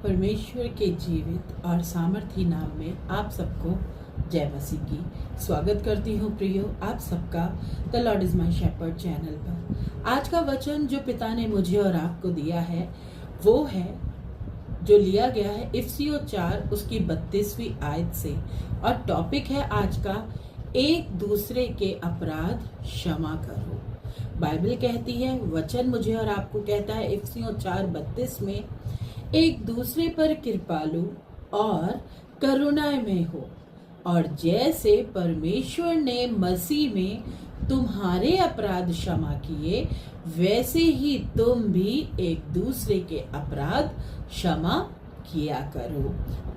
परमेश्वर के जीवित और सामर्थी नाम में आप सबको जय मसीह की स्वागत करती हूँ। प्रियो, आप सबका the lord is my shepherd channel पर आज का वचन जो पिता ने मुझे और आपको दिया है वो है जो लिया गया है इफिसियों 4 उसकी 32वीं आयत से। और टॉपिक है आज का, एक दूसरे के अपराध क्षमा करो। बाइबल कहती है, वचन मुझे और आपको कहता है इफिसियों 4:32 में, एक दूसरे पर कृपालु और करुणामय हो, और जैसे परमेश्वर ने मसीह में तुम्हारे अपराध क्षमा किए वैसे ही तुम भी एक दूसरे के अपराध क्षमा किया करो।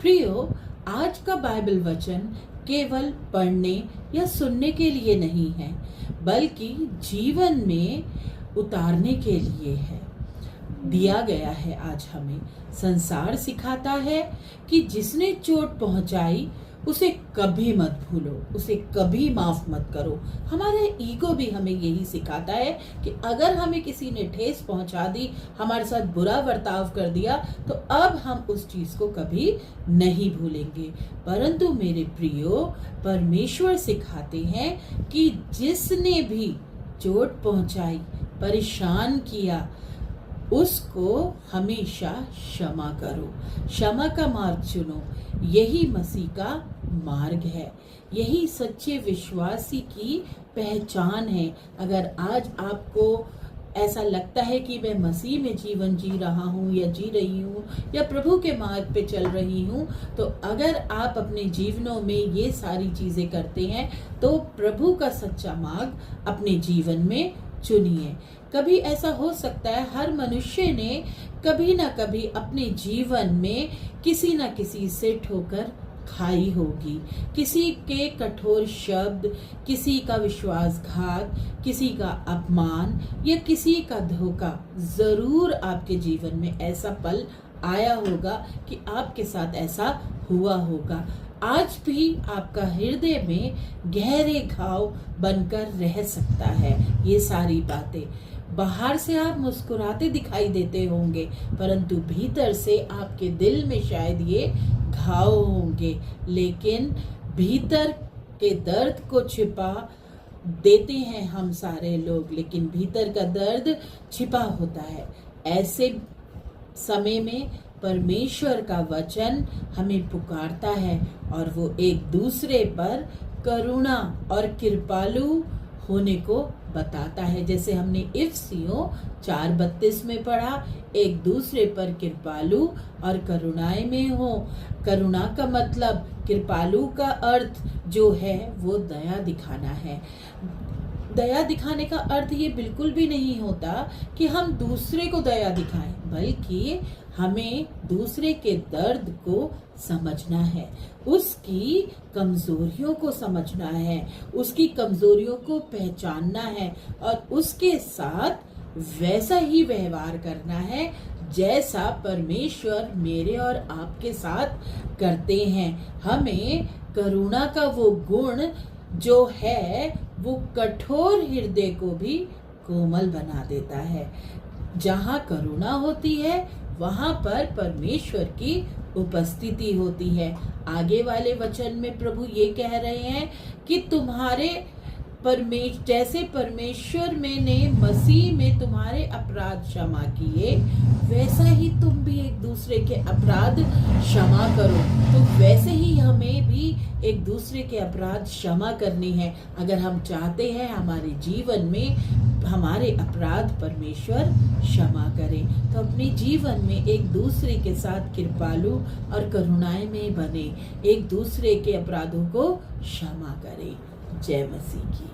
प्रियो, आज का बाइबल वचन केवल पढ़ने या सुनने के लिए नहीं है, बल्कि जीवन में उतारने के लिए है दिया गया है। आज हमें संसार सिखाता है कि जिसने चोट पहुंचाई उसे कभी मत भूलो, उसे कभी माफ मत करो। हमारा ईगो भी हमें यही सिखाता है कि अगर हमें किसी ने ठेस पहुंचा दी, हमारे साथ बुरा बर्ताव कर दिया, तो अब हम उस चीज को कभी नहीं भूलेंगे। परंतु मेरे प्रियो, परमेश्वर सिखाते हैं कि जिसने भी चोट पहुंचाई, परेशान किया, उसको हमेशा क्षमा करो, क्षमा का मार्ग चुनो। यही मसीह का मार्ग है, यही सच्चे विश्वासी की पहचान है। अगर आज आपको ऐसा लगता है कि मैं मसीह में जीवन जी रहा हूँ या जी रही हूँ या प्रभु के मार्ग पे चल रही हूँ, तो अगर आप अपने जीवनों में ये सारी चीजें करते हैं तो प्रभु का सच्चा मार्ग अपने जीवन में चुनिए। कभी ऐसा हो सकता है हर मनुष्य ने कभी ना कभी अपने जीवन में किसी ना किसी से ठोकर खाई होगी, किसी के कठोर शब्द, किसी का विश्वासघात, किसी का अपमान या किसी का धोखा। जरूर आपके जीवन में ऐसा पल आया होगा कि आपके साथ ऐसा हुआ होगा। आज भी आपका हृदय में गहरे घाव बनकर रह सकता है। ये सारी बातें बाहर से आप मुस्कुराते दिखाई देते होंगे, परंतु भीतर से आपके दिल में शायद ये घाव होंगे। लेकिन भीतर के दर्द को छिपा देते हैं हम सारे लोग, लेकिन भीतर का दर्द छिपा होता है। ऐसे समय में परमेश्वर का वचन हमें पुकारता है और वो एक दूसरे पर करुणा और कृपालु होने को बताता है। जैसे हमने इफिसियों 4:32 में पढ़ा, एक दूसरे पर कृपालु और करुणाए में हो। करुणा का मतलब, कृपालु का अर्थ जो है वो दया दिखाना है। दया दिखाने का अर्थ ये बिल्कुल भी नहीं होता कि हम दूसरे को दया दिखाएं, बल्कि हमें दूसरे के दर्द को समझना है, उसकी कमजोरियों को समझना है, उसकी कमजोरियों को पहचानना है और उसके साथ वैसा ही व्यवहार करना है जैसा परमेश्वर मेरे और आपके साथ करते हैं। हमें करुणा का वो गुण जो है वो कठोर हृदय को भी कोमल बना देता है। जहाँ करुणा होती है वहां पर परमेश्वर की उपस्थिति होती है। आगे वाले वचन में प्रभु ये कह रहे हैं कि तुम्हारे जैसे परमेश्वर ने मसीह में तुम्हारे अपराध क्षमा किए, वैसा ही तुम भी एक दूसरे के अपराध क्षमा करो। तो वैसे ही हमें भी एक दूसरे के अपराध क्षमा करने हैं, अगर हम चाहते हैं हमारे जीवन में हमारे अपराध परमेश्वर क्षमा करें। तो अपने जीवन में एक दूसरे के साथ कृपालु और करुणाए में बने, एक दूसरे के अपराधों को क्षमा करें। जय मसीह की।